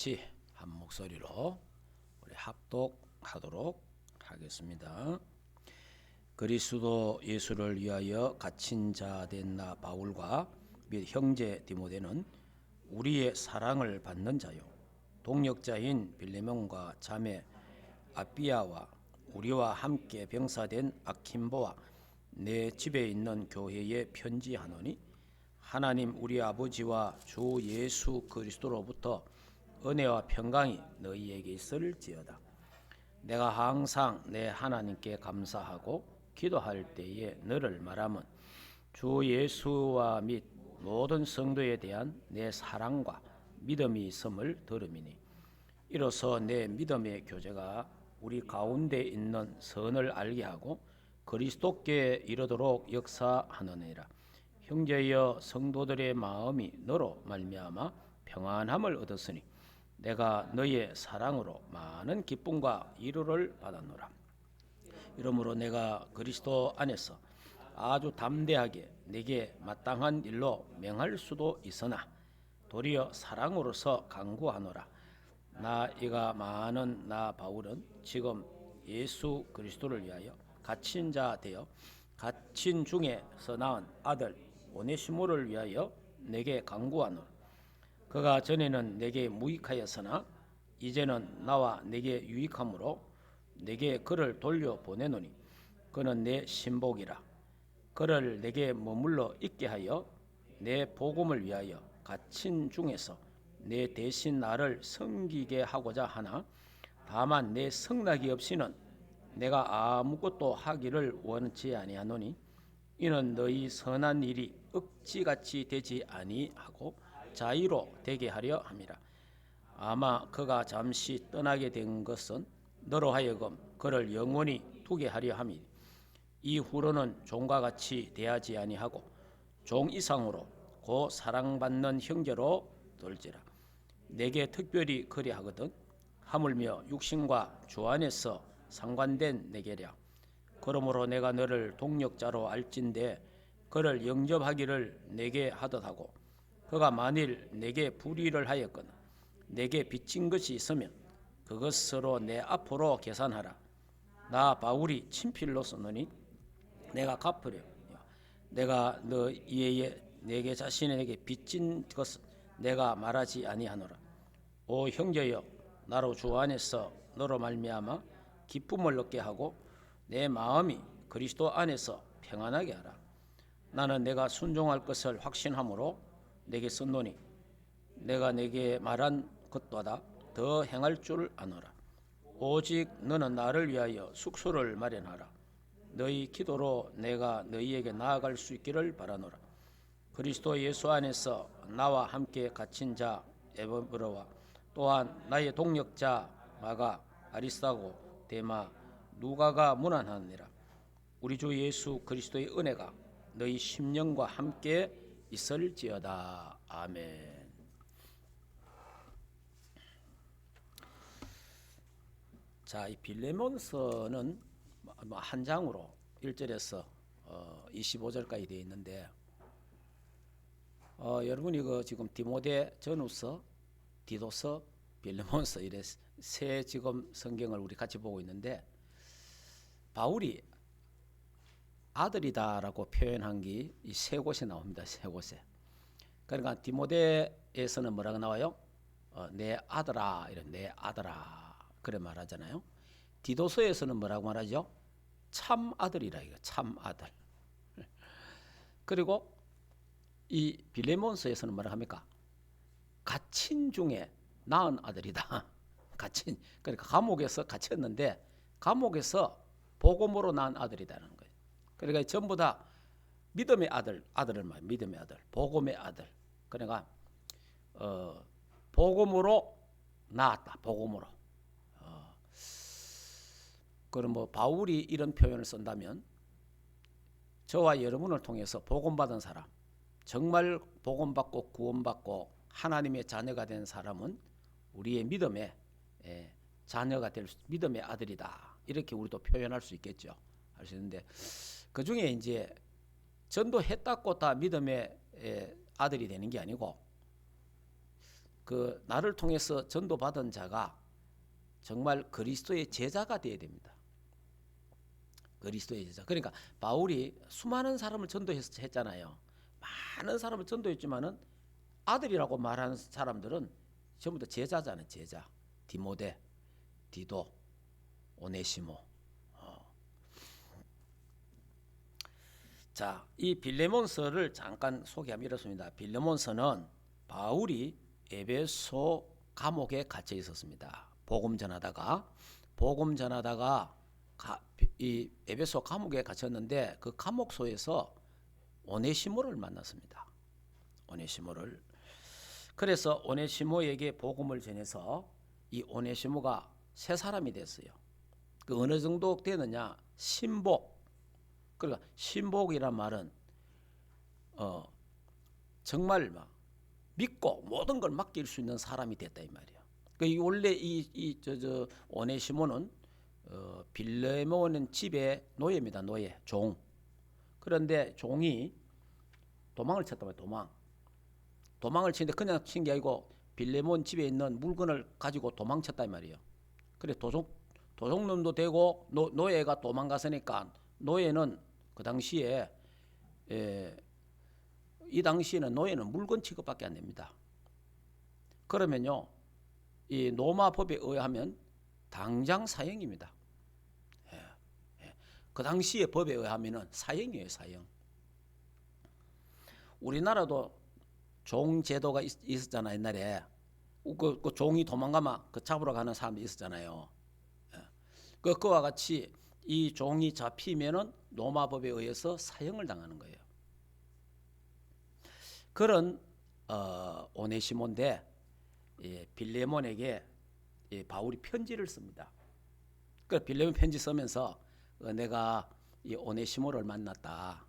같이 한 목소리로 우리 합독하도록 하겠습니다. 그리스도 예수를 위하여 갇힌 자 된 나 바울과 및 형제 디모데는 우리의 사랑을 받는 자요 동역자인 빌레몬과 자매 아비아와 우리와 함께 병사된 아킴보와 내 집에 있는 교회에 편지하노니, 하나님 우리 아버지와 주 예수 그리스도로부터 은혜와 평강이 너희에게 있을지어다. 내가 항상 내 하나님께 감사하고 기도할 때에 너를 말하면 주 예수와 및 모든 성도에 대한 내 사랑과 믿음이 있음을 들음이니, 이로써 내 믿음의 교제가 우리 가운데 있는 선을 알게 하고 그리스도께 이르도록 역사하느니라. 형제여, 성도들의 마음이 너로 말미암아 평안함을 얻었으니 내가 너의 사랑으로 많은 기쁨과 위로를 받았노라. 이러므로 내가 그리스도 안에서 아주 담대하게 내게 마땅한 일로 명할 수도 있으나 도리어 사랑으로서 강구하노라. 이가 많은 나 바울은 지금 예수 그리스도를 위하여 갇힌 자 되어 갇힌 중에서 낳은 아들 오네시모를 위하여 내게 강구하노라. 그가 전에는 내게 무익하였으나 이제는 나와 내게 유익함으로 내게 그를 돌려보내노니, 그는 내 신복이라. 그를 내게 머물러 있게 하여 내 복음을 위하여 갇힌 중에서 내 대신 나를 섬기게 하고자 하나, 다만 내 승낙이 없이는 내가 아무것도 하기를 원치 아니하노니, 이는 너희 선한 일이 억지같이 되지 아니하고 자유로 되게 하려 함이라. 아마 그가 잠시 떠나게 된 것은 너로 하여금 그를 영원히 두게 하려 함이니, 이후로는 종과 같이 대하지 아니하고 종 이상으로 곧 사랑받는 형제로 돌지라. 내게 특별히 그리하거든 하물며 육신과 주 안에서 상관된 내게랴. 그러므로 내가 너를 동력자로 알진대 그를 영접하기를 내게 하듯하고, 그가 만일 내게 불의를 하였거나 내게 빚진 것이 있으면 그것으로 내 앞으로 계산하라. 나 바울이 친필로 쓰노니 내가 갚으려. 내가 너희에게 내게 자신에게 빚진 것은 내가 말하지 아니하노라. 오 형제여, 나로 주 안에서 너로 말미암아 기쁨을 얻게 하고 내 마음이 그리스도 안에서 평안하게 하라. 나는 내가 순종할 것을 확신함으로 내게 썼노니, 내가 내게 말한 것보다 더 행할 줄 아노라. 오직 너는 나를 위하여 숙소를 마련하라. 너희 기도로 내가 너희에게 나아갈 수 있기를 바라노라. 그리스도 예수 안에서 나와 함께 갇힌 자 에베브로와 또한 나의 동력자 마가, 아리스타고, 데마, 누가가 문안하느니라. 우리 주 예수 그리스도의 은혜가 너희 심령과 함께 있을지어다. 아멘. 자, 이 빌레몬서는 한 장으로 1절에서 25절까지 되어 있는데, 여러분이 지금 디모데 전후서, 디도서, 빌레몬서 이래 세 지금 성경을 우리 같이 보고 있는데, 바울이 아들이다라고 표현한 게 이 세 곳에 나옵니다. 세 곳에. 그러니까 디모데에서는 뭐라고 나와요? 내 아들아, 이런 내 아들아 그래 말하잖아요. 디도서에서는 뭐라고 말하죠? 참 아들이라, 이거 참 아들. 그리고 이 빌레몬서에서는 뭐라 합니까? 갇힌 중에 낳은 아들이다. 갇힌, 그러니까 감옥에서 갇혔는데 감옥에서 복음으로 낳은 아들이라는 거예요. 그러니까 전부 다 믿음의 아들을 말해요. 믿음의 아들, 복음의 아들. 그러니까 복음으로 낳았다. 복음으로. 그럼 바울이 이런 표현을 쓴다면, 저와 여러분을 통해서 복음받은 사람, 정말 복음받고 구원받고 하나님의 자녀가 된 사람은 우리의 믿음의 자녀가 될 믿음의 아들이다. 이렇게 우리도 표현할 수 있겠죠. 할 수 있는데, 그 중에 이제 전도했다고 다 믿음의 아들이 되는 게 아니고, 그 나를 통해서 전도받은 자가 정말 그리스도의 제자가 되어야 됩니다. 그리스도의 제자. 그러니까 바울이 수많은 사람을 전도했잖아요. 많은 사람을 전도했지만은 아들이라고 말하는 사람들은 전부 다 제자잖아요. 제자. 디모데, 디도, 오네시모. 자, 이 빌레몬서를 잠깐 소개하면 이렇습니다. 빌레몬서는 바울이 에베소 감옥에 갇혀 있었습니다. 복음 전하다가 이 에베소 감옥에 갇혔는데 그 감옥소에서 오네시모를 만났습니다. 오네시모를. 그래서 오네시모에게 복음을 전해서 이 오네시모가 새 사람이 됐어요. 그 어느 정도 되느냐? 신복. 그러니까 신복이란 말은 정말 막 믿고 모든 걸 맡길 수 있는 사람이 됐다 이 말이야. 그 원래 저 오네시모는 빌레몬은 집의 노예입니다. 노예, 종. 그런데 종이 도망을 쳤단 말이야. 도망을 치는데 그냥 친 게 아니고 빌레몬 집에 있는 물건을 가지고 도망쳤다 이 말이에요. 그래 도둑놈도 되고 노예가 도망갔으니까 노예는 그 당시에 이 당시에는 노예는 물건 취급밖에 안 됩니다. 그러면요, 이 로마법에 의하면 당장 사형입니다. 그 당시의 법에 의하면은 사형이에요, 사형. 우리나라도 종 제도가 있었잖아요, 옛날에. 그 종이 도망가면 그 잡으러 가는 사람도 있었잖아요. 그와 같이 이 종이 잡히면은 로마법에 의해서 사형을 당하는 거예요. 그런 오네시모인데 빌레몬에게 바울이 편지를 씁니다. 그 빌레몬 편지 쓰면서 내가 이 오네시모를 만났다.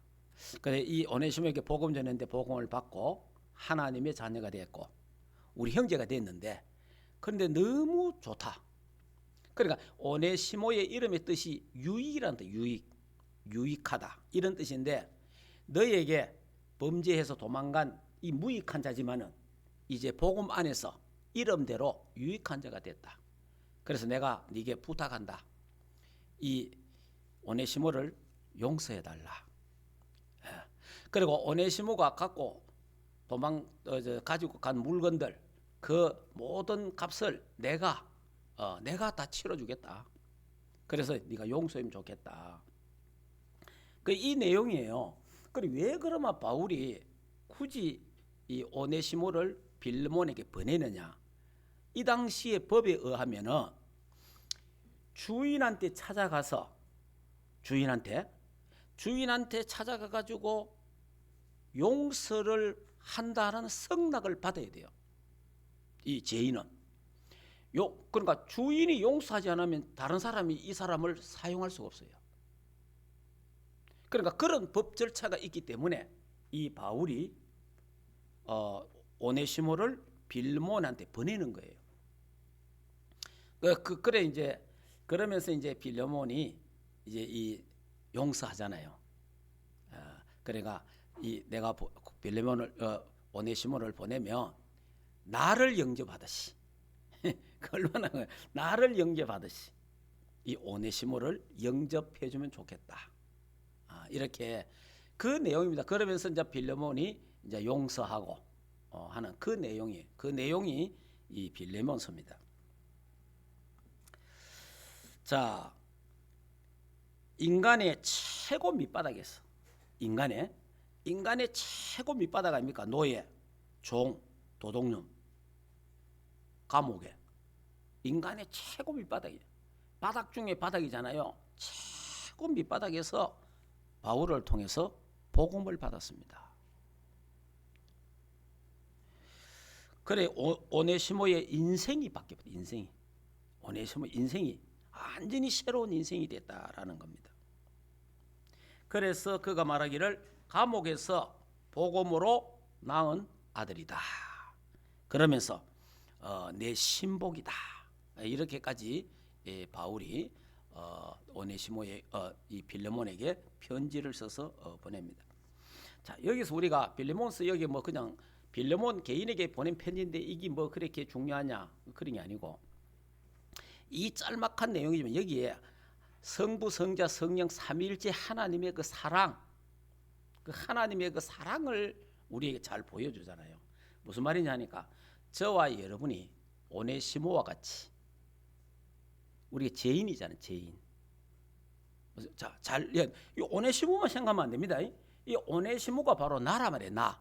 그래 이 오네시모에게 복음 전했는데 복음을 받고 하나님의 자녀가 됐고 우리 형제가 됐는데 그런데 너무 좋다. 그러니까 오네시모의 이름의 뜻이 유익이라는 뜻, 유익하다 이런 뜻인데 너에게 범죄해서 도망간 이 무익한 자지만은 이제 복음 안에서 이름대로 유익한 자가 됐다. 그래서 내가 네게 부탁한다. 이 오네시모를 용서해달라. 그리고 오네시모가 가지고 간 물건들 그 모든 값을 내가 다 치러주겠다. 그래서 네가 용서하면 좋겠다. 그 이 내용이에요. 그리고 왜 그러면 바울이 굳이 이 오네시모를 빌레몬에게 보내느냐? 이 당시의 법에 의하면은 주인한테 찾아가서 주인한테 찾아가 가지고 용서를 한다는 성낙을 받아야 돼요. 이 죄인은. 그러니까 주인이 용서하지 않으면 다른 사람이 이 사람을 사용할 수가 없어요. 그러니까 그런 법 절차가 있기 때문에 이 바울이 오네시모를 빌레몬한테 보내는 거예요. 그래 이제 그러면서 이제 빌레몬이 이제 이 용서하잖아요. 그러니까 내가 빌레몬을 오네시모를 보내면 나를 영접하듯이 얼마나 나를 영접하듯이 이 오네시모를 영접해주면 좋겠다. 이렇게 그 내용입니다. 그러면서 이제 빌레몬이 이제 용서하고 하는 그 내용이 이 빌레몬서입니다. 자, 인간의 최고 밑바닥에서 인간의 최고 밑바닥 아닙니까? 노예, 종, 도둑놈, 감옥에 인간의 최고 밑바닥이에요. 바닥 중에 바닥이잖아요. 최고 밑바닥에서 바울을 통해서 복음을 받았습니다. 그래 오네시모의 인생이 바뀌었다. 오네시모 인생이 완전히 새로운 인생이 됐다라는 겁니다. 그래서 그가 말하기를 감옥에서 복음으로 낳은 아들이다. 그러면서 내 신복이다. 이렇게까지 바울이 오네시모의 이 빌레몬에게 편지를 써서 보냅니다. 자, 여기서 우리가 빌레몬서 여기 뭐 그냥 빌레몬 개인에게 보낸 편지인데 이게 뭐 그렇게 중요하냐 그런 게 아니고 이 짤막한 내용이지만 여기에 성부 성자 성령 삼위일체 하나님의 그 사랑, 그 하나님의 그 사랑을 우리에게 잘 보여주잖아요. 무슨 말이냐 하니까 저와 여러분이 오네시모와 같이 우리가 죄인이잖아요. 죄인. 자, 이 오네시모만 생각하면 안 됩니다. 이 오네시모가 바로 나라 말이에요. 나.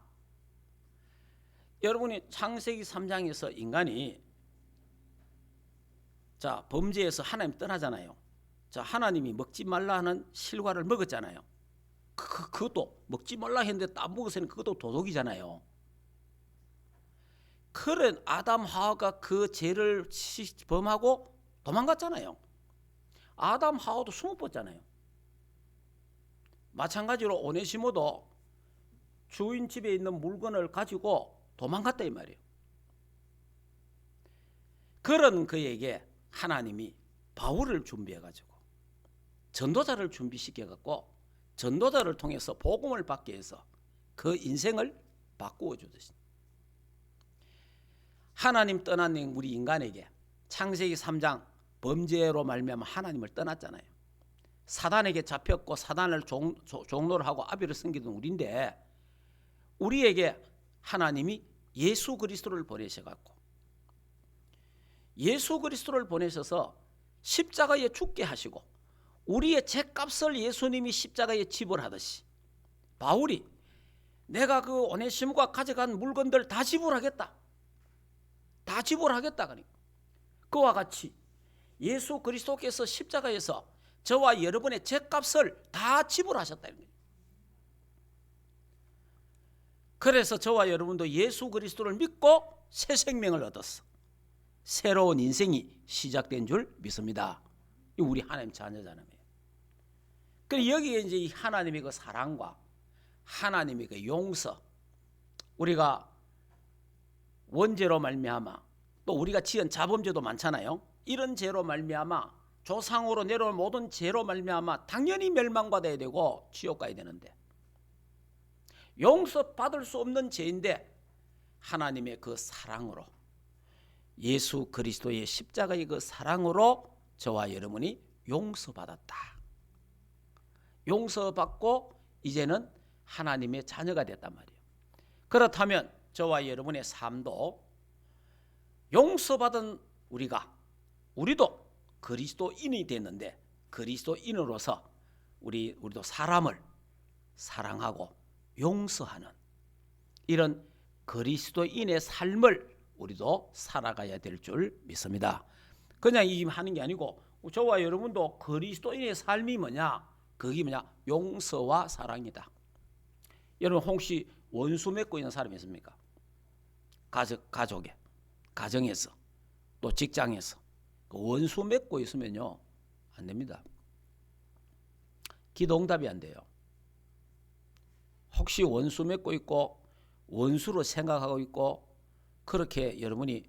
여러분이 창세기 3장에서 인간이 자 범죄에서 하나님 떠나잖아요. 자 하나님이 먹지 말라 하는 실과를 먹었잖아요. 그것도 먹지 말라 했는데 딱 먹었으니 그것도 도둑이잖아요. 그런 아담 하와가 그 죄를 범하고 도망갔잖아요. 아담 하와도 숨어뻗잖아요. 마찬가지로 오네시모도 주인 집에 있는 물건을 가지고 도망갔다 이 말이에요. 그런 그에게 하나님이 바울을 준비해가지고 전도자를 준비시켜갖고 전도자를 통해서 복음을 받게 해서 그 인생을 바꾸어 주듯이 하나님 떠난 우리 인간에게 창세기 3장 범죄로 말미암아 하나님을 떠났잖아요. 사단에게 잡혔고 사단을 종노를 하고 아비를 섬기던 우리인데 우리에게 하나님이 예수 그리스도를 보내셔갖고 예수 그리스도를 보내셔서 십자가에 죽게 하시고 우리의 죄값을 예수님이 십자가에 지불하듯이 바울이 내가 그 오네시모가 가져간 물건들 다 지불하겠다. 다 지불하겠다. 그러니까 그와 같이 예수 그리스도께서 십자가에서 저와 여러분의 죄값을 다 지불하셨다. 그래서 저와 여러분도 예수 그리스도를 믿고 새 생명을 얻었어. 새로운 인생이 시작된 줄 믿습니다. 우리 하나님 자녀잖아요. 그리고 여기에 이제 하나님의 그 사랑과 하나님의 그 용서, 우리가 원죄로 말미암아 또 우리가 지은 자범죄도 많잖아요. 이런 죄로 말미암아 조상으로 내려온 모든 죄로 말미암아 당연히 멸망받아야 되고 지옥 가야 되는데 용서받을 수 없는 죄인데 하나님의 그 사랑으로 예수 그리스도의 십자가의 그 사랑으로 저와 여러분이 용서받았다. 용서받고 이제는 하나님의 자녀가 됐단 말이에요. 그렇다면 저와 여러분의 삶도 용서받은 우리도 그리스도인이 됐는데 그리스도인으로서 우리도 사람을 사랑하고 용서하는 이런 그리스도인의 삶을 우리도 살아가야 될 줄 믿습니다. 그냥 이 하는 게 아니고 저와 여러분도 그리스도인의 삶이 뭐냐? 그게 뭐냐? 용서와 사랑이다. 여러분 혹시 원수 맺고 있는 사람이 있습니까? 가족에, 가정에서, 또 직장에서 원수 맺고 있으면요 안 됩니다. 기도 응답이 안 돼요. 혹시 원수 맺고 있고 원수로 생각하고 있고 그렇게 여러분이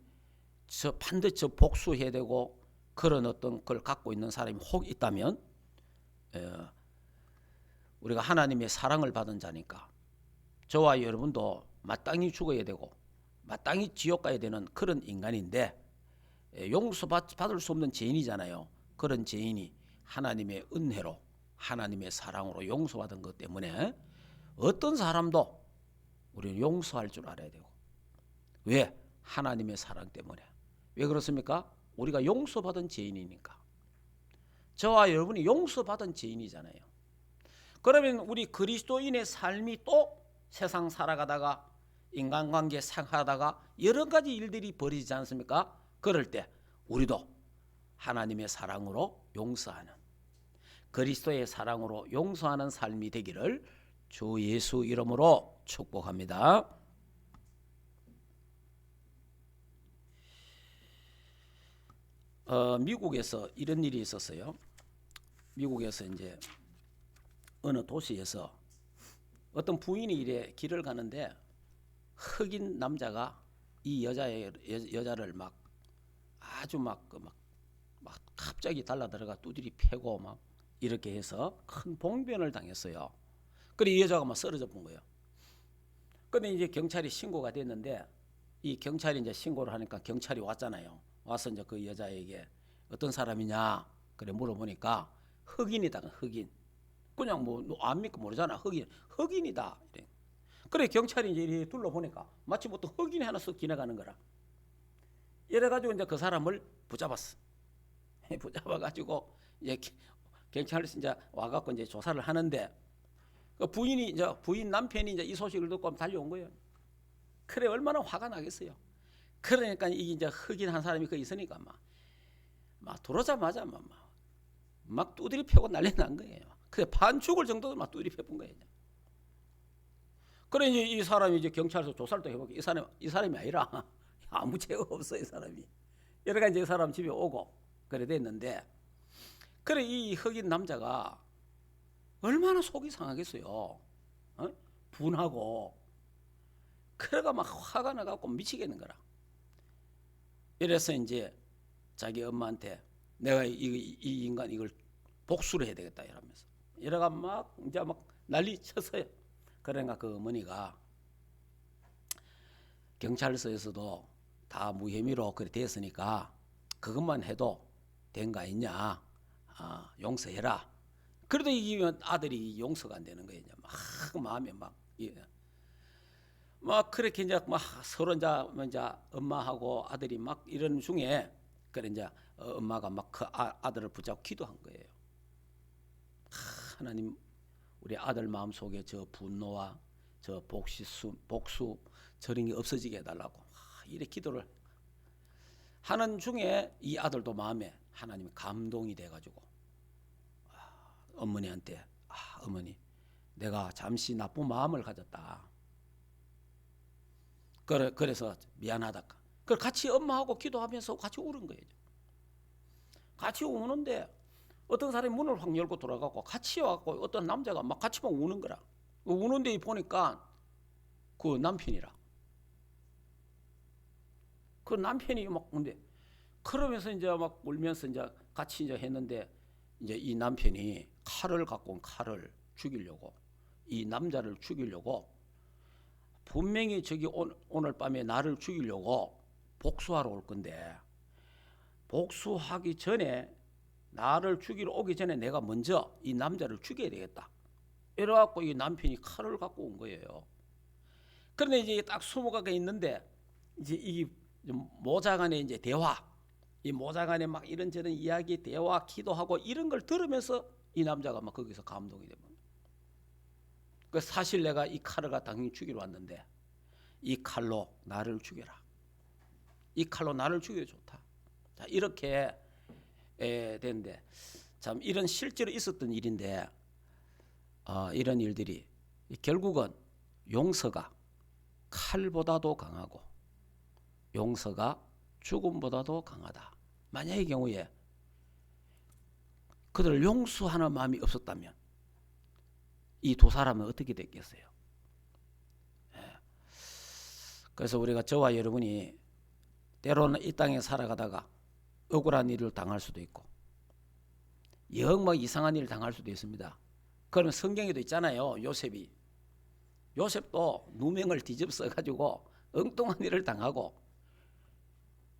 반드시 복수해야 되고 그런 어떤 걸 갖고 있는 사람이 혹 있다면 우리가 하나님의 사랑을 받은 자니까 저와 여러분도 마땅히 죽어야 되고 마땅히 지옥 가야 되는 그런 인간인데 용서받을 수 없는 죄인이잖아요. 그런 죄인이 하나님의 은혜로 하나님의 사랑으로 용서받은 것 때문에 어떤 사람도 우리는 용서할 줄 알아야 되고 왜? 하나님의 사랑 때문에. 왜 그렇습니까? 우리가 용서받은 죄인이니까. 저와 여러분이 용서받은 죄인이잖아요. 그러면 우리 그리스도인의 삶이 또 세상 살아가다가 인간관계 생활하다가 여러 가지 일들이 벌어지지 않습니까? 그럴 때 우리도 하나님의 사랑으로 용서하는 그리스도의 사랑으로 용서하는 삶이 되기를 주 예수 이름으로 축복합니다. 미국에서 이런 일이 있었어요. 미국에서 이제 어느 도시에서 어떤 부인이 이래 길을 가는데 흑인 남자가 이 여자를 막 아주 막 갑자기 달라들어가 두드리 패고 막 이렇게 해서 큰 봉변을 당했어요. 그래 이 여자가 막 쓰러져 본 거예요. 근데 이제 경찰이 신고가 됐는데 이 경찰이 이제 신고를 하니까 경찰이 왔잖아요. 와서 이제 그 여자에게 어떤 사람이냐 그래 물어보니까 흑인이다. 흑인. 그냥 뭐 압니까 모르잖아. 흑인이다. 이래. 그래 경찰이 이제 이렇게 둘러보니까 마치 뭐 또 흑인이 하나 쓱 지나가는 거라. 이래가지고 이제 그 사람을 붙잡았어. 붙잡아가지고 이제 경찰이 이제 와갖고 이제 조사를 하는데 그 부인 남편이 이제 이 소식을 듣고 달려온 거예요. 그래 얼마나 화가 나겠어요. 그러니까 이게 이제 흑인 한 사람이 그 있으니까 막 들어오자마자 막 두드리 패고 난리 난 거예요. 그래 반 죽을 정도로 막 두드리 패본 거예요. 그래 이제 이 사람이 이제 경찰서 조사를 또 해보고 이 사람이 아니라 아무 죄가 없어 이 사람이. 여러 가지 이 사람 집에 오고 그래 됐는데 그래 이 흑인 남자가 얼마나 속이 상하겠어요. 어? 분하고 그래가 막 화가 나갖고 미치겠는 거라. 이래서 이제 자기 엄마한테 내가 이 인간 이걸 복수를 해야 되겠다 이러면서 이래가 막 이제 막 난리 쳤어요. 그러니까 그 어머니가 경찰서에서도 다 무혐의로 그래 됐으니까 그것만 해도 된 거 아니냐. 용서해라. 그래도 이 아들이 용서가 안 되는 거예요. 막 마음에 막 그렇게 이제 막 서로 이제 엄마하고 아들이 막 이런 중에 그래 이제 엄마가 막 그 아들을 붙잡고 기도한 거예요. 하나님 우리 아들 마음 속에 저 분노와 저 복수 저런 게 없어지게 해달라고 이렇게 기도를 하는 중에 이 아들도 마음에 하나님이 감동이 돼가지고 어머니한테 어머니 내가 잠시 나쁜 마음을 가졌다. 그래서 미안하다. 그걸 같이 엄마하고 기도하면서 같이 우는 거예요. 같이 우는데 어떤 사람이 문을 확 열고 돌아가고 같이 와갖고 어떤 남자가 막 같이 막 우는 거라. 우는데 보니까 그 남편이라. 그 남편이 막 근데 그러면서 이제 막 울면서 이제 같이 이제 했는데 이제 이 남편이 칼을 갖고 온 칼을 죽이려고 이 남자를 죽이려고 분명히 저기 오늘 밤에 나를 죽이려고 복수하러 올 건데 복수하기 전에 나를 죽이러 오기 전에 내가 먼저 이 남자를 죽여야 되겠다. 이래갖고 이 남편이 칼을 갖고 온 거예요. 그런데 이제 딱 20가게 있는데 이제 이 모자간에 이제 대화, 이 모자간에 막 이런저런 이야기, 대화, 기도하고 이런 걸 들으면서 이 남자가 막 거기서 감동이 됩니다. 그 사실 내가 이 칼을 당연히 죽이러 왔는데 이 칼로 나를 죽여라. 이 칼로 나를 죽여도 좋다. 자 이렇게 되는데 참 이런 실제로 있었던 일인데 이런 일들이 결국은 용서가 칼보다도 강하고 용서가 죽음보다도 강하다. 만약의 경우에 그들을 용서하는 마음이 없었다면 이 두 사람은 어떻게 됐겠어요? 그래서 우리가 저와 여러분이 때로는 이 땅에 살아가다가 억울한 일을 당할 수도 있고 영 막 이상한 일을 당할 수도 있습니다. 그러면 성경에도 있잖아요. 요셉도 누명을 뒤집어 가지고 엉뚱한 일을 당하고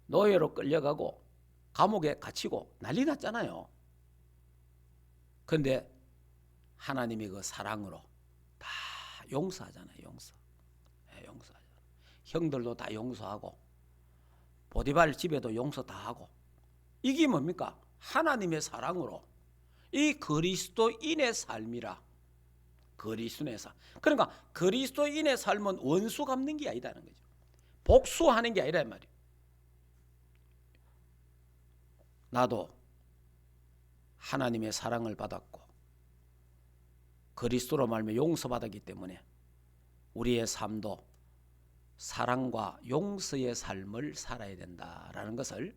노예로 끌려가고 감옥에 갇히고 난리 났잖아요. 그런데 하나님이 그 사랑으로 다 용서하잖아요. 용서하잖아요. 형들도 다 용서하고 보디발 집에도 용서 다 하고 이게 뭡니까? 하나님의 사랑으로 이 그리스도인의 삶이라. 그리스도인의 삶. 그러니까 그리스도인의 삶은 원수 갚는 게 아니다는 거죠. 복수하는 게 아니라 말이에요. 나도 하나님의 사랑을 받았고 그리스도로 말미암아 용서받았기 때문에 우리의 삶도 사랑과 용서의 삶을 살아야 된다라는 것을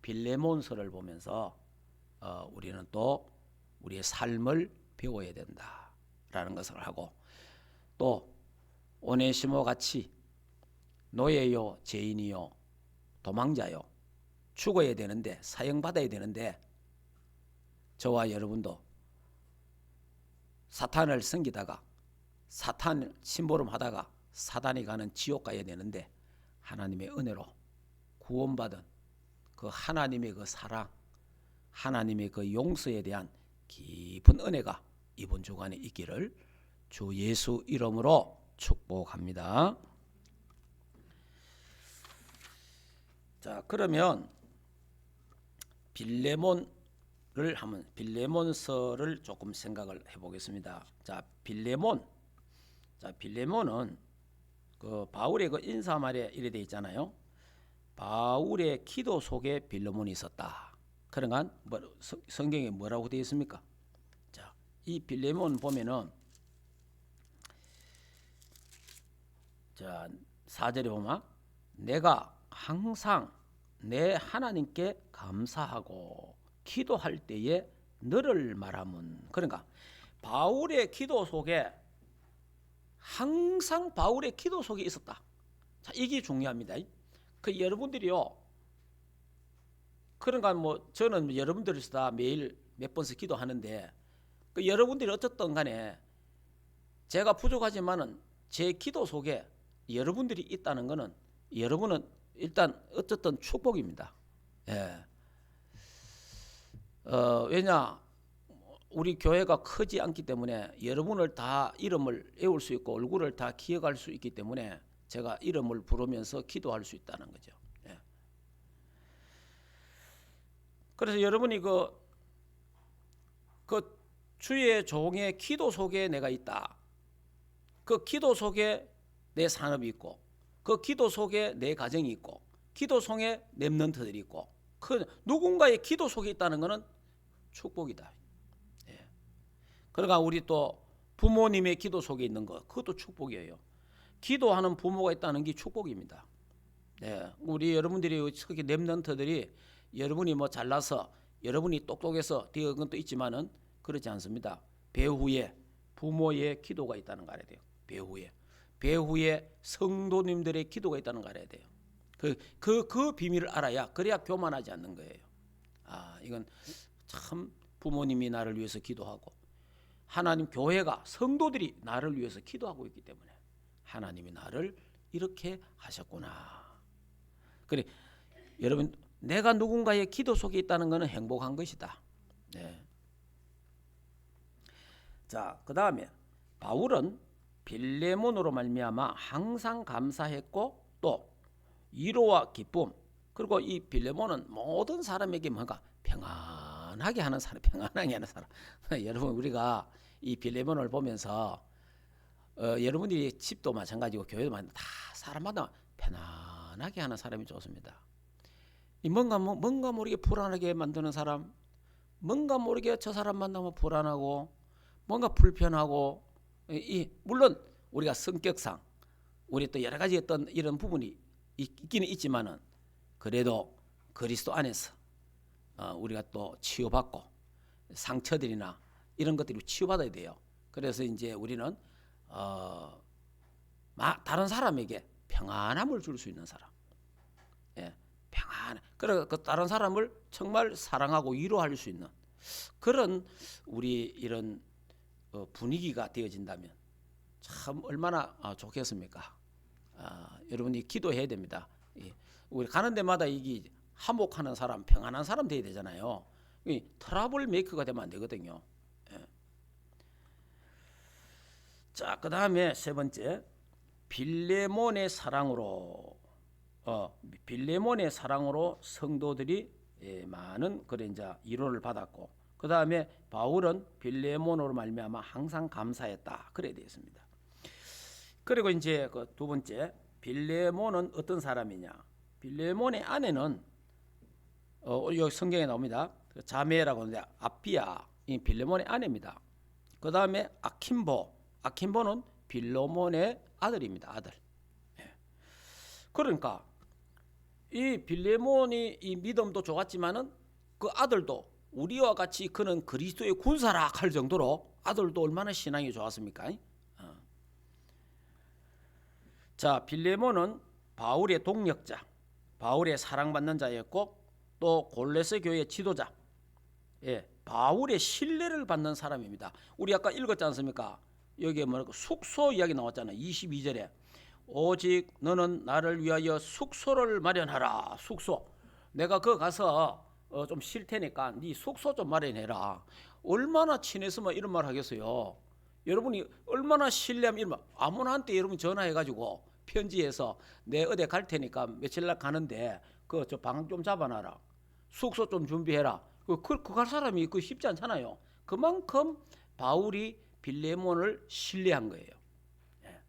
빌레몬서를 보면서 우리는 또 우리의 삶을 배워야 된다라는 것을 하고 또 오네시모 같이 노예요, 죄인이요, 도망자요, 죽어야 되는데 사형받아야 되는데 저와 여러분도 사탄을 섬기다가 사탄 심부름하다가 사단이 가는 지옥 가야 되는데 하나님의 은혜로 구원받은 그 하나님의 그 사랑, 하나님의 그 용서에 대한 깊은 은혜가 이번 주간에 있기를 주 예수 이름으로 축복합니다. 자, 그러면 빌레몬서를 조금 생각을 해보겠습니다. 자, 빌레몬은 그 바울의 그 인사말에 이래 돼 있잖아요. 바울의 기도 속에 빌레몬이 있었다. 그러니까 성경에 뭐라고 되어 있습니까? 자, 이 빌레몬 보면은 자, 4절에 보면 내가 항상 내 하나님께 감사하고 기도할 때에 너를 말하면, 그러니까 바울의 기도 속에 항상 바울의 기도 속에 있었다. 자, 이게 중요합니다. 그 여러분들이요, 그러니까 뭐 저는 여러분들에서 다 매일 몇 번씩 기도하는데 그 여러분들이 어쨌든 간에 제가 부족하지만은 제 기도 속에 여러분들이 있다는 것은 여러분은 일단 어쨌든 축복입니다. 예. 왜냐, 우리 교회가 크지 않기 때문에 여러분을 다 이름을 외울 수 있고 얼굴을 다 기억할 수 있기 때문에 제가 이름을 부르면서 기도할 수 있다는 거죠. 예. 그래서 여러분이 그 주의 종의 기도 속에 내가 있다. 그 기도 속에 내 산업이 있고, 그 기도 속에 내 가정이 있고, 기도 속에 렘넌트들이 있고, 그 누군가의 기도 속에 있다는 것은 축복이다. 예. 그러니까 우리 또 부모님의 기도 속에 있는 것, 그것도 축복이에요. 기도하는 부모가 있다는 게 축복입니다. 예. 우리 여러분들이 특히 렘넌트들이 여러분이 뭐 잘나서 여러분이 똑똑해서 되는 것도 있지만은 그렇지 않습니다. 배후에 부모의 기도가 있다는 거 알아야 돼요. 배후에 성도님들의 기도가 있다는 거 알아야 돼요. 그 비밀을 알아야, 그래야 교만하지 않는 거예요. 아, 이건 참 부모님이 나를 위해서 기도하고 하나님 교회가 성도들이 나를 위해서 기도하고 있기 때문에 하나님이 나를 이렇게 하셨구나. 그래, 여러분, 내가 누군가의 기도 속에 있다는 것은 행복한 것이다. 네. 자, 그 다음에 바울은 빌레몬으로 말미암아 항상 감사했고 또 위로와 기쁨, 그리고 이 빌레몬은 모든 사람에게 뭔가 평안하게 하는 사람, 여러분, 우리가 이 빌레몬을 보면서 여러분들이 집도 마찬가지고 교회도 마찬가지고 다 사람마다 편안하게 하는 사람이 좋습니다. 뭔가 모르게 불안하게 만드는 사람, 뭔가 모르게 저 사람 만나면 불안하고 뭔가 불편하고, 물론 우리가 성격상 우리 또 여러 가지 어떤 이런 부분이 있기는 있지만은 그래도 그리스도 안에서 우리가 또 치유받고 상처들이나 이런 것들이 치유받아야 돼요. 그래서 이제 우리는 다른 사람에게 평안함을 줄 수 있는 사람, 예, 평안. 그래 그 다른 사람을 정말 사랑하고 위로할 수 있는 그런 우리 이런 분위기가 되어진다면 참 얼마나 좋겠습니까? 여러분이 기도해야 됩니다. 우리 가는 데마다 이게 화목하는 사람, 평안한 사람 돼야 되잖아요. 트러블 메이커가 되면 안 되거든요. 예. 자, 그 다음에 세 번째, 빌레몬의 사랑으로 성도들이 많은 그런 이제 위로를 받았고, 그 다음에 바울은 빌레몬으로 말미암아 항상 감사했다. 그래 되어 있습니다. 그리고 이제 그 두 번째, 빌레몬은 어떤 사람이냐? 빌레몬의 아내는 여기 성경에 나옵니다. 자매라고 하는데 아피아, 이 빌레몬의 아내입니다. 그 다음에 아킴보는 빌레몬의 아들입니다. 아들. 예. 그러니까 이 빌레몬이 이 믿음도 좋았지만은 그 아들도 우리와 같이 그는 그리스도의 군사라 할 정도로 아들도 얼마나 신앙이 좋았습니까? 자, 빌레몬은 바울의 동력자, 바울의 사랑받는 자였고 또 골로새 교회의 지도자, 예, 바울의 신뢰를 받는 사람입니다. 우리 아까 읽었지 않습니까? 여기에 뭐라고 숙소 이야기 나왔잖아요. 22절에 오직 너는 나를 위하여 숙소를 마련하라. 숙소. 내가 거 가서 좀 쉴 테니까 네 숙소 좀 마련해라. 얼마나 친했으면 이런 말 하겠어요. 여러분이 얼마나 신뢰하면 이런 말, 아무나한테 여러분 전화해가지고 편지해서 내 어디 갈 테니까 며칠 날 가는데 그 저 방 좀 잡아놔라. 숙소 좀 준비해라. 그 갈 사람이 그 쉽지 않잖아요. 그만큼 바울이 빌레몬을 신뢰한 거예요. 예.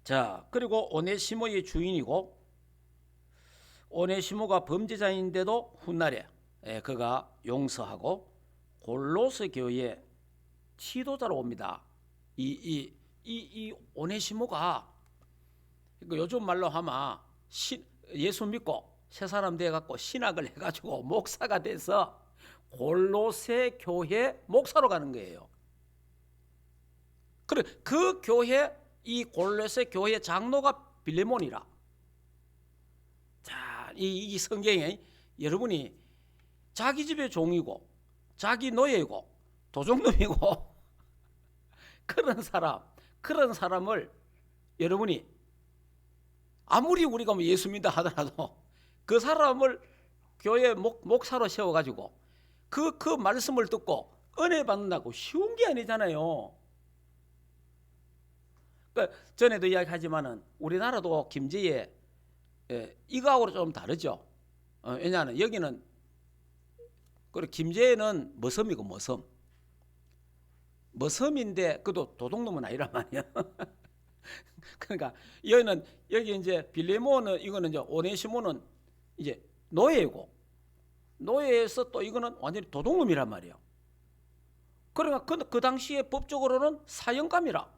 자, 그리고 오네시모의 주인이고, 오네시모가 범죄자인데도 훗날에 그가 용서하고 골로새 교회의 지도자로 옵니다. 이 오네시모가 요즘 말로 하면 예수 믿고 새 사람 돼 갖고 신학을 해가지고 목사가 돼서 골로새 교회 목사로 가는 거예요. 그래 그 교회 이 골로새 교회 장로가 빌레몬이라. 자, 이 성경에 여러분이 자기 집의 종이고 자기 노예이고 도둑놈이고 그런 사람을 여러분이 아무리 우리가 예수 믿다 하더라도 그 사람을 교회 목사로 세워가지고 그 말씀을 듣고 은혜 받는다고 쉬운 게 아니잖아요. 그러니까 전에도 이야기하지만은 우리나라도 김제에 이거하고는 좀 다르죠. 왜냐하면 여기는 그리고 김제는 머섬이고 머섬인데 그도 도둑놈은 아니란 말이야. 그러니까 여기 이제 빌레몬은 이거는 이제 오네시모는 이제 노예고 노예에서 또 이거는 완전히 도둑놈이란 말이에요. 그러니까 그 당시에 법적으로는 사형감이라.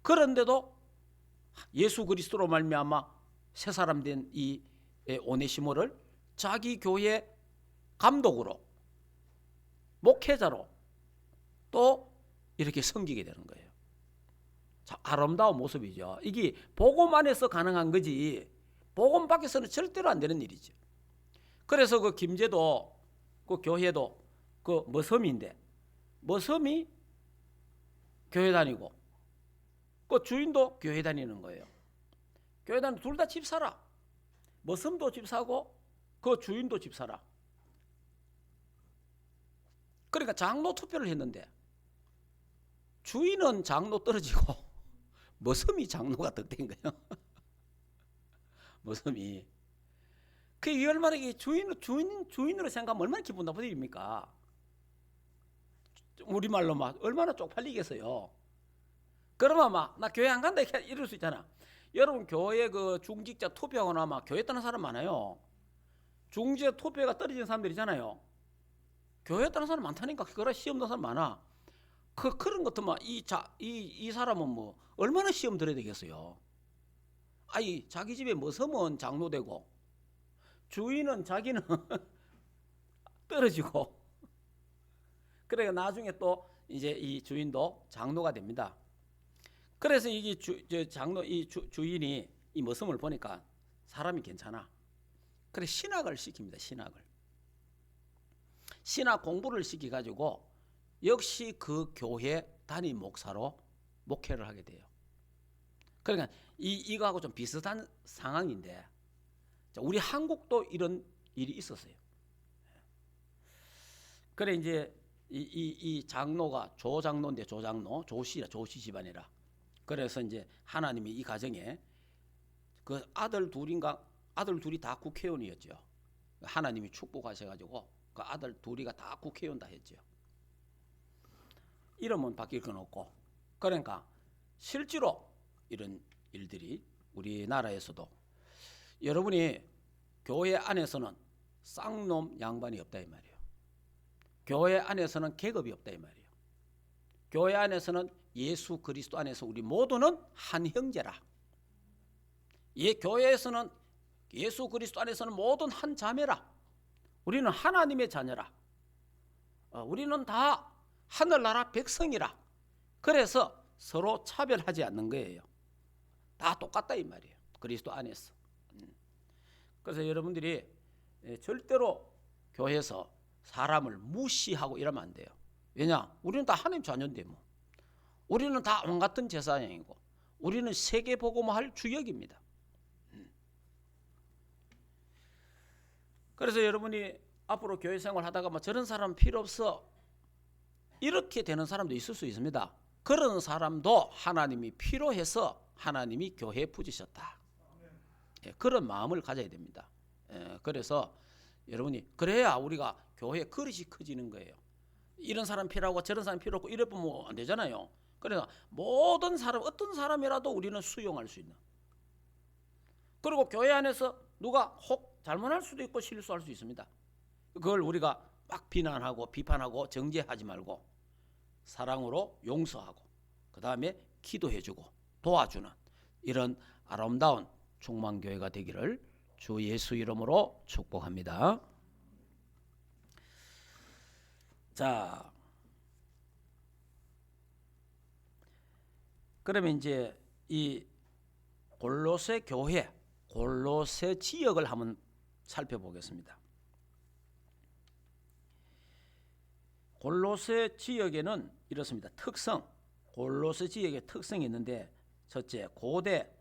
그런데도 예수 그리스도로 말미암아 새 사람 된 이 오네시모를 자기 교회 감독으로 목회자로 또 이렇게 섬기게 되는 거예요. 자, 아름다운 모습이죠. 이게 복음 안에서 가능한 거지 복음 밖에서는 절대로 안 되는 일이죠. 그래서 그 김제도 그 교회도 그 머섬인데 머섬이 교회 다니고 그 주인도 교회 다니는 거예요. 교회 다니는 둘 다 집사라. 머섬도 집사고 그 주인도 집사라. 그러니까 장로 투표를 했는데 주인은 장로 떨어지고 머섬이 장로가 득된 거예요. 머섬이. 그게 얼마나 주인으로 생각하면 얼마나 기분 나쁜 일입니까? 우리말로 막 얼마나 쪽팔리겠어요. 그러면 막 나 교회 안 간다 이럴 수 있잖아. 여러분 교회 그 중직자 투표하고 나면 교회 떠난 사람 많아요. 중직자 투표가 떨어진 사람들이잖아요. 교회 떠난 사람 많다니까. 그거라 시험 넣은 사람 많아. 그런 것도 이 사람은 뭐 얼마나 시험 들어야 되겠어요. 아니 자기 집에 머섬은 장로되고 주인은 자기는 떨어지고 그러니까 나중에 또 이제 이 주인도 장로가 됩니다. 그래서 이게 주인이 이 머섬을 보니까 사람이 괜찮아. 그래 신학을 시킵니다. 신학 공부를 시켜가지고 역시 그 교회 담임 목사로 목회를 하게 돼요. 그러니까 이거하고 좀 비슷한 상황인데 우리 한국도 이런 일이 있었어요. 그래 이제 이 장로가 조장로인데 조씨 집안이라. 그래서 이제 하나님이 이 가정에 그 아들 둘이 다 국회의원이었죠. 하나님이 축복하셔가지고 그 아들 둘이가 다 국회의원 다 했죠. 이름은 바뀔 건 없고. 그러니까 실제로 이런 일들이 우리나라에서도 여러분이 교회 안에서는 쌍놈 양반이 없다 이 말이에요. 교회 안에서는 계급이 없다 이 말이에요. 교회 안에서는 예수 그리스도 안에서 우리 모두는 한 형제라. 교회에서는 예수 그리스도 안에서는 모든 한 자매라. 우리는 하나님의 자녀라. 우리는 다 하늘나라 백성이라. 그래서 서로 차별하지 않는 거예요. 다 똑같다 이 말이에요. 그리스도 안에서. 그래서 여러분들이 절대로 교회에서 사람을 무시하고 이러면 안 돼요. 왜냐? 우리는 다 하나님 자녀인데 뭐. 우리는 다 왕 같은 제사장이고 우리는 세계 복음화할 주역입니다. 그래서 여러분이 앞으로 교회 생활 하다가 뭐 저런 사람 필요 없어 이렇게 되는 사람도 있을 수 있습니다. 그런 사람도 하나님이 필요해서 하나님이 교회에 부지셨다. 그런 마음을 가져야 됩니다. 그래서 여러분이 그래야 우리가 교회 그릇이 커지는 거예요. 이런 사람 필요하고 저런 사람 필요 없고 이래 보면 안 되잖아요. 그래서 모든 사람 어떤 사람이라도 우리는 수용할 수 있는. 그리고 교회 안에서 누가 혹 잘못할 수도 있고 실수할 수 있습니다. 그걸 우리가 막 비난하고 비판하고 정죄하지 말고 사랑으로 용서하고 그 다음에 기도해주고 도와주는 이런 아름다운 충만교회가 되기를 주 예수 이름으로 축복합니다. 자, 그러면 이제 이 골로새 교회, 골로새 지역을 한번 살펴보겠습니다. 골로새 지역에는 이렇습니다. 특성, 골로새 지역의 특성이 있는데 첫째, 고대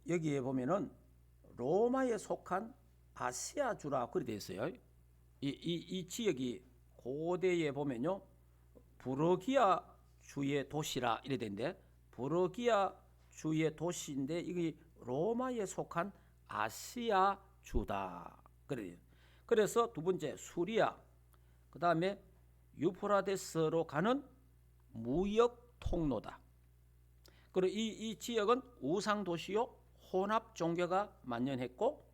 여기에 보면은 로마에 속한 아시아주라 그리 되어 있어요. 이 지역이 고대에 보면요, 부르기아 주의 도시라 이래 되는데 부르기아 주의 도시인데 이게 로마에 속한 아시아주다 그래요. 그래서 두 번째 수리아, 그 다음에 유프라데스로 가는 무역 통로다. 그리고 이 지역은 우상 도시요 혼합 종교가 만연했고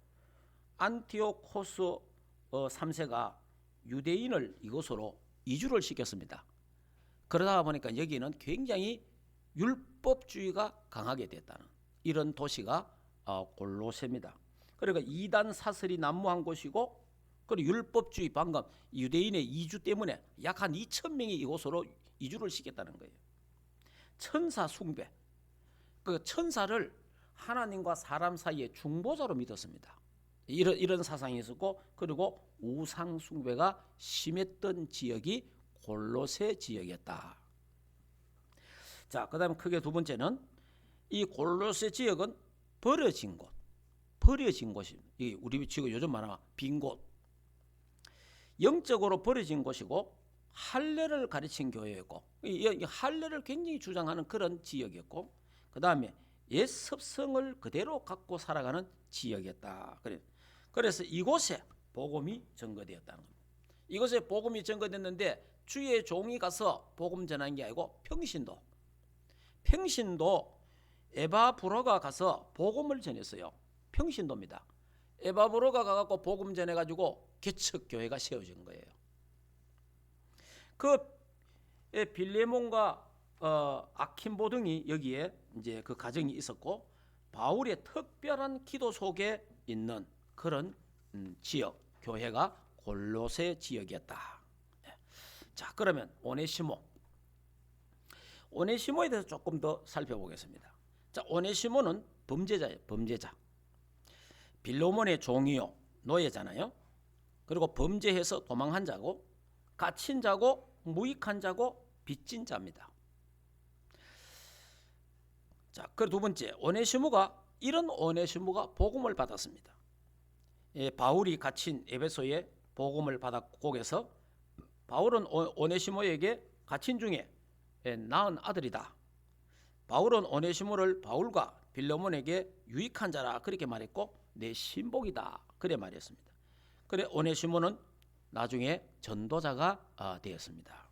안티오코스 3세가 유대인을 이곳으로 이주를 시켰습니다. 그러다 보니까 여기는 굉장히 율법주의가 강하게 됐다는 이런 도시가 골로새입니다. 그러니까 이단 사설이 난무한 곳이고 그리고 율법주의 방금 유대인의 이주 때문에 약 한 2,000명이 이곳으로 이주를 시켰다는 거예요. 천사 숭배, 그 천사를 하나님과 사람 사이의 중보자로 믿었습니다. 이런 사상이 있었고 그리고 우상 숭배가 심했던 지역이 골로새 지역이었다. 자, 그다음에 크게 두 번째는 이 골로새 지역은 버려진 곳이 우리 지금 요즘 말하는 빈 곳, 영적으로 버려진 곳이고 할례를 가르친 교회였고 할례를 굉장히 주장하는 그런 지역이었고 그 다음에 옛 습성을 그대로 갖고 살아가는 지역이었다. 그래서 이곳에 복음이 전거되었다는 겁니다. 이곳에 복음이 전거됐는데 주의 종이 가서 복음 전한 게 아니고 평신도 에바브로가 가서 복음을 전했어요. 평신도입니다. 에바브로가 가갖고 복음 전해가지고 개척교회가 세워진 거예요. 그 빌레몬과 아킨보 등이 여기에 이제 그 가정이 있었고 바울의 특별한 기도 속에 있는 그런 지역 교회가 골로새 지역이었다. 자, 그러면 오네시모에 대해서 조금 더 살펴보겠습니다. 자, 오네시모는 범죄자예요. 범죄자. 빌레몬의 종이요 노예잖아요. 그리고 범죄해서 도망한 자고 갇힌 자고 무익한 자고 빚진 자입니다. 자, 그 두 번째 이런 오네시모가 복음을 받았습니다. 바울이 갇힌 에베소에 복음을 받았고 거기서 바울은 오네시모에게 갇힌 중에 낳은 아들이다. 바울은 오네시모를 바울과 빌레몬에게 유익한 자라 그렇게 말했고 내 신복이다 그래 말했습니다. 그래 오네시모는 나중에 전도자가 되었습니다.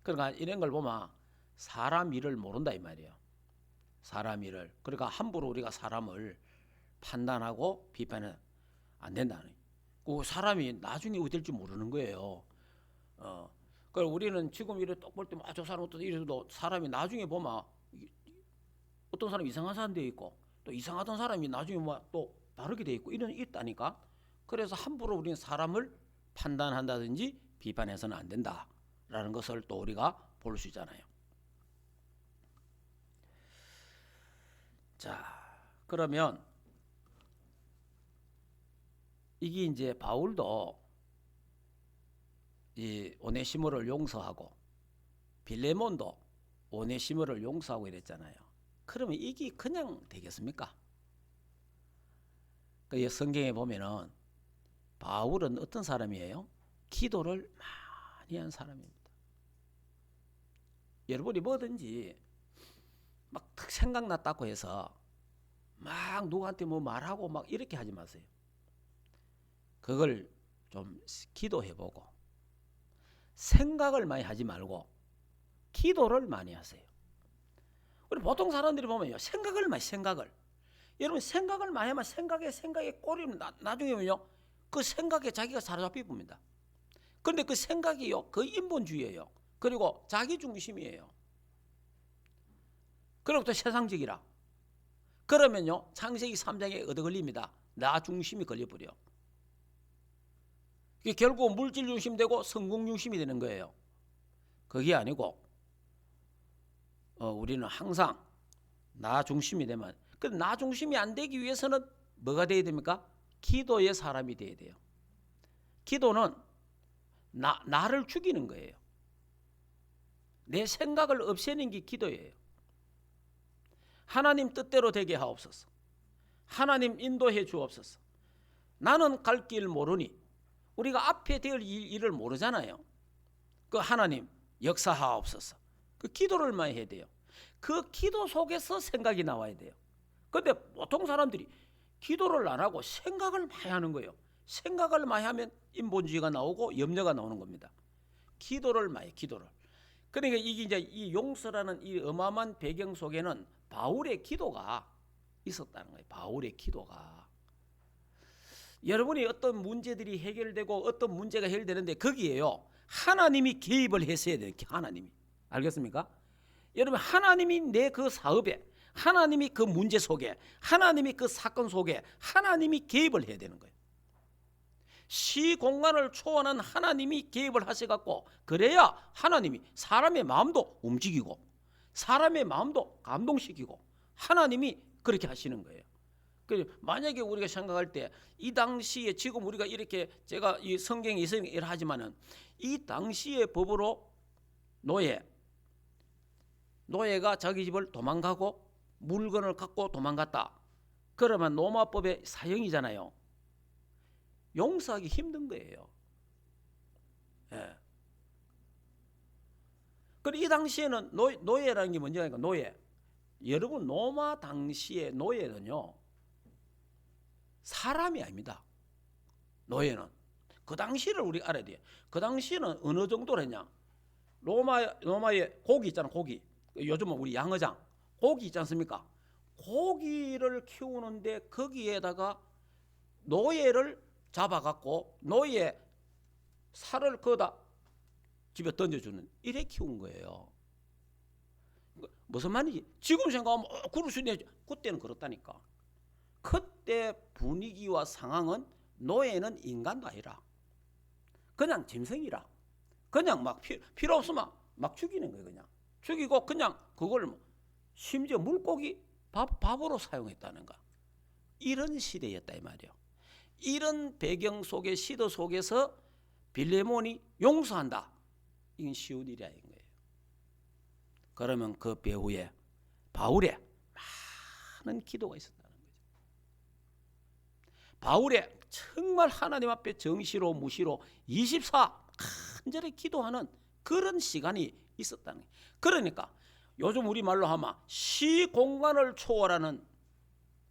그러니까 이런 걸 보면 사람 일을 모른다 이 말이에요. 사람 일을. 그러니까 함부로 우리가 사람을 판단하고 비판은 안 된다는. 그 사람이 나중에 어떻게 될지 모르는 거예요. 그러니까 우리는 지금 이래 똑 볼 때 저 사람 어떤 이래도 사람이 나중에 보면 어떤 사람 이상한 사람 돼 있고 또 이상하던 사람이 나중에 또 다르게 돼 있고 이런 있다니까. 그래서 함부로 우리는 사람을 판단한다든지 비판해서는 안 된다라는 것을 또 우리가 볼 수 있잖아요. 자, 그러면 이게 이제 바울도 이 오네시모를 용서하고 빌레몬도 오네시모를 용서하고 이랬잖아요. 그러면 이게 그냥 되겠습니까? 그 성경에 보면은 바울은 어떤 사람이에요? 기도를 많이 한 사람입니다. 여러분이 뭐든지 막 생각났다고 해서 막 누구한테 뭐 말하고 막 이렇게 하지 마세요. 그걸 좀 기도해보고 생각을 많이 하지 말고 기도를 많이 하세요. 우리 보통 사람들이 보면요, 생각을 여러분 생각을 많이 하면 생각에 꼬리면 나중에는요 그 생각에 자기가 사로잡히 봅니다. 그런데 그 생각이요 그 인본주의예요. 그리고 자기 중심이에요. 그리고 또 세상적이라. 그러면요 창세기 3장에 얻어 걸립니다. 나 중심이 걸려버려. 이게 결국 물질 중심 되고 성공 중심이 되는 거예요. 그게 아니고 우리는 항상 나 중심이 되면, 그 나 중심이 안 되기 위해서는 뭐가 돼야 됩니까? 기도의 사람이 돼야 돼요. 기도는 나를 죽이는 거예요. 내 생각을 없애는 게 기도예요. 하나님 뜻대로 되게 하옵소서. 하나님 인도해 주옵소서. 나는 갈 길 모르니, 우리가 앞에 될 일을 모르잖아요. 그 하나님 역사하옵소서. 그 기도를 많이 해야 돼요. 그 기도 속에서 생각이 나와야 돼요. 그런데 보통 사람들이 기도를 안 하고 생각을 많이 하는 거예요. 생각을 많이 하면 인본주의가 나오고 염려가 나오는 겁니다. 기도를. 그러니까 이게 이제 이 용서라는 이 어마어마한 배경 속에는 바울의 기도가 있었다는 거예요. 바울의 기도가. 여러분이 어떤 문제들이 해결되고 어떤 문제가 해결되는데 거기에요 하나님이 개입을 했어야 돼요. 하나님이. 알겠습니까? 여러분 하나님이 내 그 사업에, 하나님이 그 문제 속에, 하나님이 그 사건 속에 하나님이 개입을 해야 되는 거예요. 시공간을 초월한 하나님이 개입을 하셔갖고, 그래야 하나님이 사람의 마음도 움직이고 사람의 마음도 감동시키고 하나님이 그렇게 하시는 거예요. 만약에 우리가 생각할 때 이 당시에 지금 우리가 이렇게 제가 이 성경에 있으니까 하지만은 이 당시의 법으로 노예가 자기 집을 도망가고 물건을 갖고 도망갔다. 그러면 로마법의 사형이잖아요. 용서하기 힘든 거예요. 예. 그리고 이 당시에는 노예라는 게 뭔지 아니까 노예. 여러분 로마 당시의 노예는요 사람이 아닙니다. 노예는 그 당시를 우리가 알아야 돼요. 그 당시에는 어느 정도로 했냐? 로마의 고기 있잖아. 고기. 요즘은 우리 양어장 고기 있지 않습니까? 고기를 키우는데 거기에다가 노예를 잡아갖고 노예 살을 거다 집에 던져주는, 이래 키운 거예요. 무슨 말인지 지금 생각하면 그럴 수 있네. 그때는 그렇다니까. 그때 분위기와 상황은 노예는 인간도 아니라 그냥 짐승이라, 그냥 막 필요 없으면 막 죽이는 거예요. 그냥 죽이고 그냥 그걸 심지어 물고기 밥으로 사용했다는 거. 이런 시대였다 이 말이에요. 이런 배경 속의 시도 속에서 빌레몬이 용서한다. 이건 쉬운 일이 아닌 거예요. 그러면 그 배후에 바울의 많은 기도가 있었다는 거죠. 바울의 정말 하나님 앞에 정시로 무시로 24 간절히 기도하는 그런 시간이 있었다는 거예요. 그러니까 요즘 우리말로 하면 시공간을 초월하는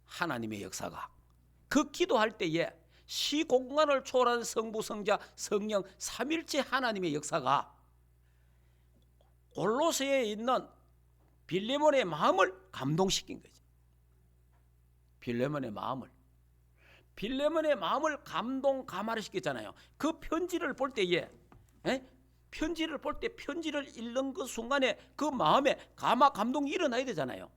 하나님의 역사가, 그 기도할 때에 시공간을 초월하는 성부, 성자, 성령 삼일체 하나님의 역사가 골로새에 있는 빌레몬의 마음을 감동시킨 거죠. 빌레몬의 마음을 감화를 시켰잖아요. 그 편지를 볼 때에 편지를 읽는 그 순간에 그 마음에 감동이 일어나야 되잖아요.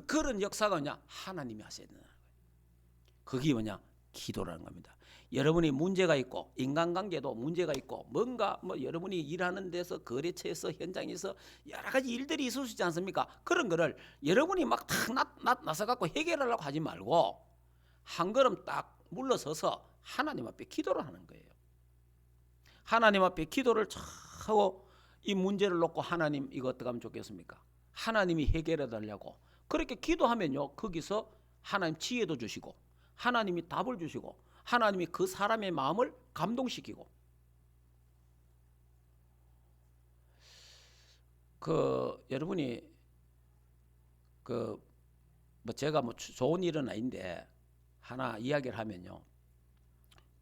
그런 역사가 뭐냐? 하나님이 하셔야 된다는 거예요. 그게 뭐냐? 기도라는 겁니다. 여러분이 문제가 있고 인간관계도 문제가 있고 뭔가 여러분이 일하는 데서 거래처에서 현장에서 여러 가지 일들이 있을 수 있지 않습니까? 그런 거를 여러분이 막 다 나서 갖고 해결하려고 하지 말고 한 걸음 딱 물러서서 하나님 앞에 기도를 하는 거예요. 하나님 앞에 기도를 하고 이 문제를 놓고 하나님 이거 어떻게 하면 좋겠습니까? 하나님이 해결해 달라고 그렇게 기도하면요, 거기서 하나님 지혜도 주시고 하나님이 답을 주시고 하나님이 그 사람의 마음을 감동시키고, 여러분이 뭐 제가 뭐 좋은 일은 아닌데 하나 이야기를 하면요,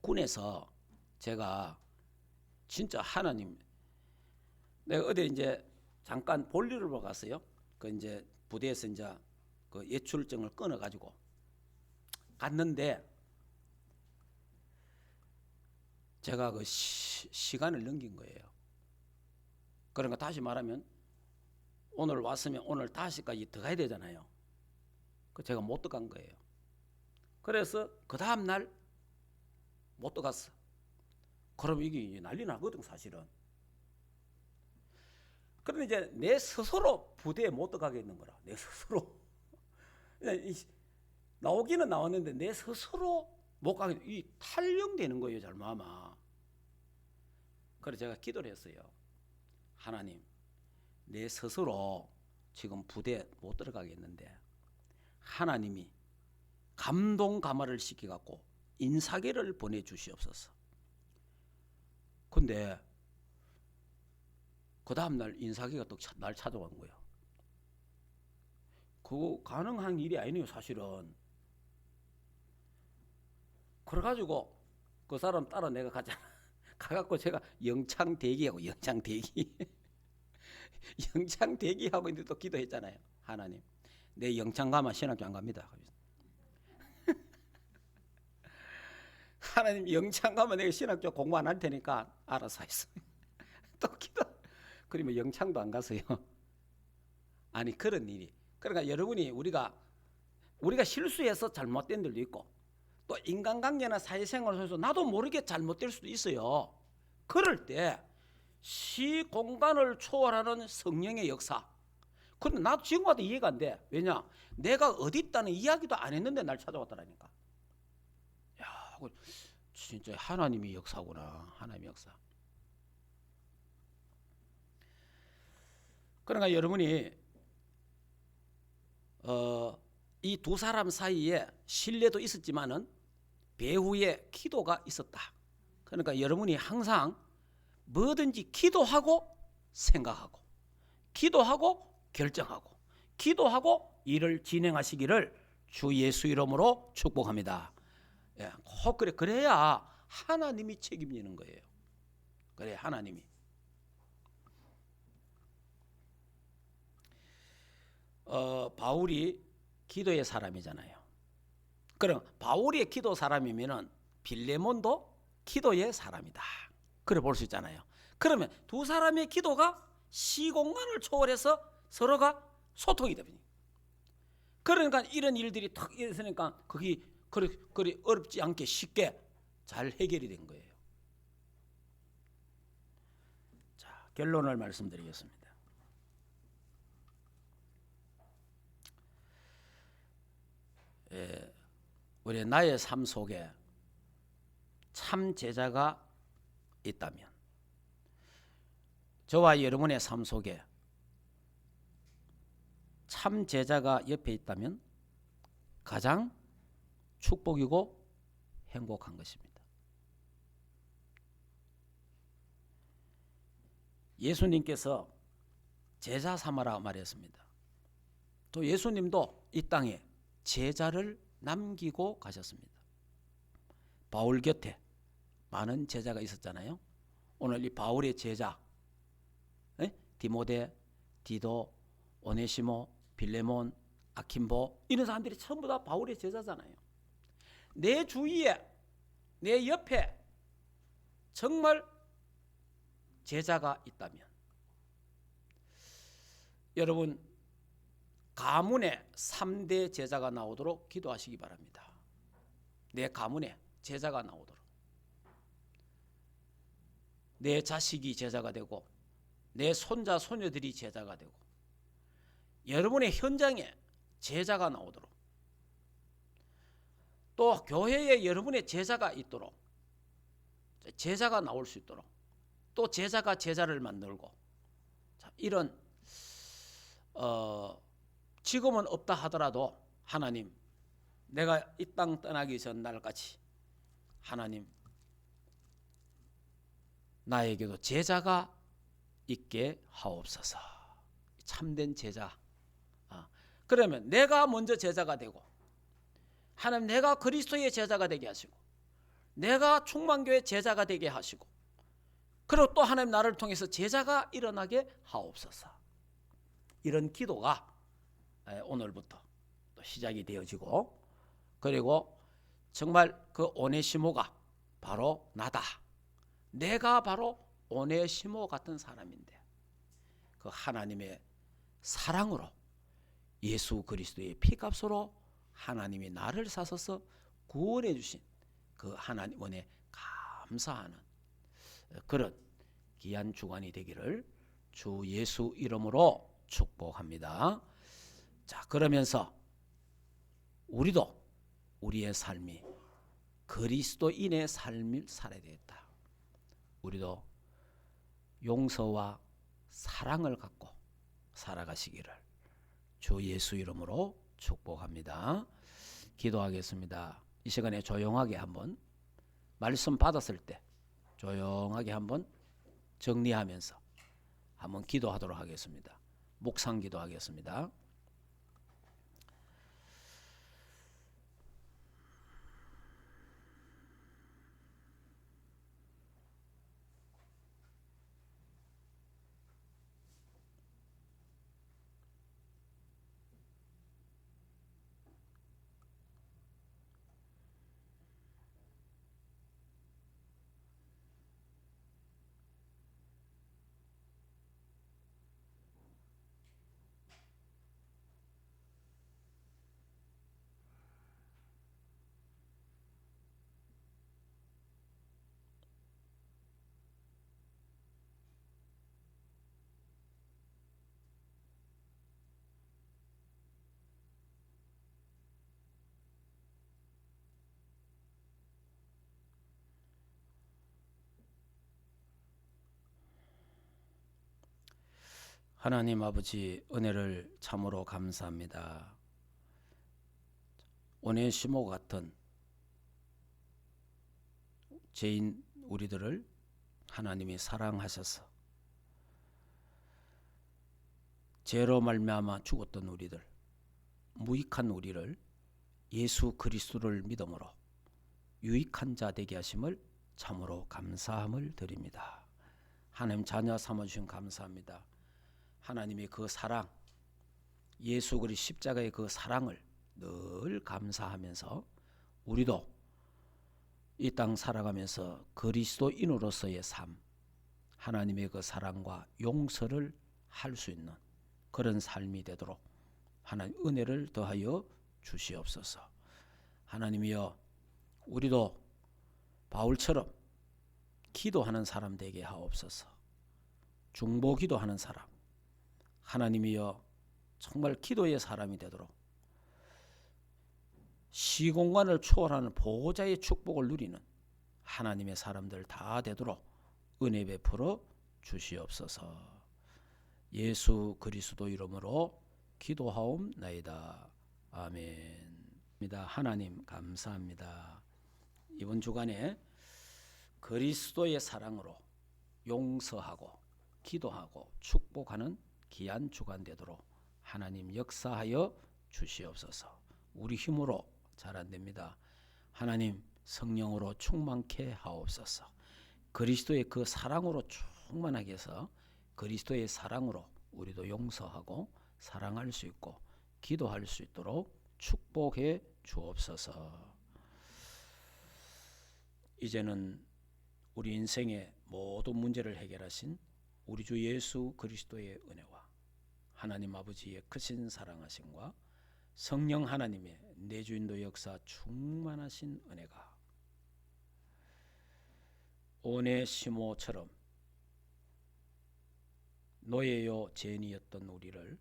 군에서 제가 진짜 하나님, 내가 어디 이제 잠깐 볼일을 보러 갔어요. 그 이제 부대에서 이제 그 예출증을 끊어 가지고 갔는데 제가 그 시간을 넘긴 거예요. 그러니까 다시 말하면 오늘 왔으면 오늘 5시까지 더 가야 되잖아요. 그 제가 못 들어간 거예요. 그래서 그 다음 날 못 들어갔어. 그럼 이게 난리 나거든 사실은. 그런데 이제 내 스스로 부대에 못 들어가게 있는 거라. 내 스스로. 나오기는 나왔는데 내 스스로 못 가게, 이 탈령되는 거예요 잘못하면. 그래서 제가 기도를 했어요. 하나님, 내 스스로 지금 부대에 못 들어가겠는데 하나님이 감동 감화를 시켜갖고 인사계를 보내주시옵소서. 근데 그 다음날 인사계가 또 날 찾아온 거예요. 그거 가능한 일이 아니에요 사실은. 그래가지고 그 사람 따라 내가 가잖아. 가갖고 제가 영창 대기하고 영창 대기 영창 대기하고 있는데 또 기도했잖아요. 하나님, 내 영창 가면 신학교 안 갑니다. 하나님, 영창 가면 내가 신학교 공부 안 할 테니까 알아서 했어. 또 기도. 그러면 영창도 안 가서요. 아니 그런 일이. 그러니까 여러분이 우리가 실수해서 잘못된 일도 있고 또 인간관계나 사회생활을 해서 나도 모르게 잘못될 수도 있어요. 그럴 때 시공간을 초월하는 성령의 역사. 근데 나도 지금 와도 이해가 안 돼. 왜냐? 내가 어디 있다는 이야기도 안 했는데 날 찾아왔더라니까. 야, 진짜 하나님의 역사구나. 하나님의 역사. 그러니까 여러분이 이 두 사람 사이에 신뢰도 있었지만은 배후에 기도가 있었다. 그러니까 여러분이 항상 뭐든지 기도하고 생각하고 기도하고 결정하고 기도하고 일을 진행하시기를 주 예수 이름으로 축복합니다. 예, 꼭 그래야 하나님이 책임지는 거예요. 그래, 하나님이. 바울이 기도의 사람이잖아요. 그럼 바울이 기도 사람이면은 빌레몬도 기도의 사람이다. 그래 볼 수 있잖아요. 그러면 두 사람의 기도가 시공간을 초월해서 서로가 소통이 됩니다. 그러니까 이런 일들이 탁 있으니까 그게 그리 어렵지 않게 쉽게 잘 해결이 된 거예요. 자, 결론을 말씀드리겠습니다. 우리 나의 삶 속에 참 제자가 있다면, 저와 여러분의 삶 속에 참 제자가 옆에 있다면 가장 축복이고 행복한 것입니다. 예수님께서 제자 삼아라 말했습니다. 또 예수님도 이 땅에 제자를 남기고 가셨습니다. 바울 곁에 많은 제자가 있었잖아요. 오늘 이 바울의 제자, 디모데, 디도, 오네시모, 빌레몬, 아킨보, 이런 사람들이 전부 다 바울의 제자잖아요. 내 주위에, 내 옆에 정말 제자가 있다면, 여러분 가문에 3대 제자가 나오도록 기도하시기 바랍니다. 내 가문에 제자가 나오도록. 내 자식이 제자가 되고 내 손자 손녀들이 제자가 되고 여러분의 현장에 제자가 나오도록. 또 교회에 여러분의 제자가 있도록, 제자가 나올 수 있도록, 또 제자가 제자를 만들고, 자, 이런 지금은 없다 하더라도 하나님, 내가 이 땅 떠나기 전날까지 하나님 나에게도 제자가 있게 하옵소서. 참된 제자. 그러면 내가 먼저 제자가 되고, 하나님 내가 그리스도의 제자가 되게 하시고, 내가 충만교회 제자가 되게 하시고, 그리고 또 하나님 나를 통해서 제자가 일어나게 하옵소서. 이런 기도가 오늘부터 또 시작이 되어지고, 그리고 정말 그 오네시모가 바로 나다. 내가 바로 오네시모 같은 사람인데, 그 하나님의 사랑으로 예수 그리스도의 피값으로 하나님이 나를 사셔서 구원해 주신 그 하나님 은혜에 감사하는 그런 귀한 주간이 되기를 주 예수 이름으로 축복합니다. 자, 그러면서 우리도 우리의 삶이 그리스도인의 삶을 살아야 되겠다. 우리도 용서와 사랑을 갖고 살아가시기를 주 예수 이름으로 축복합니다. 기도하겠습니다. 이 시간에 조용하게 한번 말씀 받았을 때 조용하게 한번 정리하면서 한번 기도하도록 하겠습니다. 묵상 기도하겠습니다. 하나님 아버지, 은혜를 참으로 감사합니다. 오네시모 같은 죄인 우리들을 하나님이 사랑하셔서 죄로 말미암아 죽었던 우리들, 무익한 우리를 예수 그리스도를 믿음으로 유익한 자 되게 하심을 참으로 감사함을 드립니다. 하나님 자녀 삼아주신 감사합니다. 하나님의 그 사랑, 예수 그리스도 십자가의 그 사랑을 늘 감사하면서 우리도 이 땅 살아가면서 그리스도인으로서의 삶, 하나님의 그 사랑과 용서를 할 수 있는 그런 삶이 되도록 하나님 은혜를 더하여 주시옵소서. 하나님이여, 우리도 바울처럼 기도하는 사람 되게 하옵소서. 중보 기도하는 사람, 하나님이여 정말 기도의 사람이 되도록 시공간을 초월하는 보호자의 축복을 누리는 하나님의 사람들 다 되도록 은혜 베풀어 주시옵소서. 예수 그리스도 이름으로 기도하옵나이다. 아멘. 하나님 감사합니다. 이번 주간에 그리스도의 사랑으로 용서하고 기도하고 축복하는 귀한 주간 되도록 하나님 역사하여 주시옵소서. 우리 힘으로 잘 안됩니다. 하나님 성령으로 충만케 하옵소서. 그리스도의 그 사랑으로 충만하게 해서 그리스도의 사랑으로 우리도 용서하고 사랑할 수 있고 기도할 수 있도록 축복해 주옵소서. 이제는 우리 인생의 모든 문제를 해결하신 우리 주 예수 그리스도의 은혜와 하나님 아버지의 크신 사랑하심과 성령 하나님의 내주인도 역사 충만하신 은혜가 오네시모처럼 노예요 죄인이었던 우리를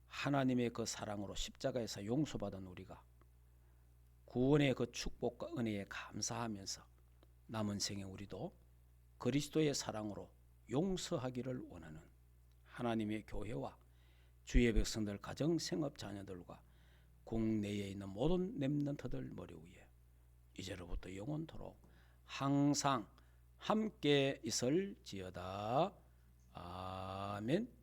하나님의 그 사랑으로 십자가에서 용서받은 우리가 구원의 그 축복과 은혜에 감사하면서 남은 생에 우리도 그리스도의 사랑으로 용서하기를 원하는 하나님의 교회와 주의 백성들 가정 생업 자녀들과 국내에 있는 모든 렘넌트들 머리 위에 이제로부터 영원토록 항상 함께 있을지어다. 아멘.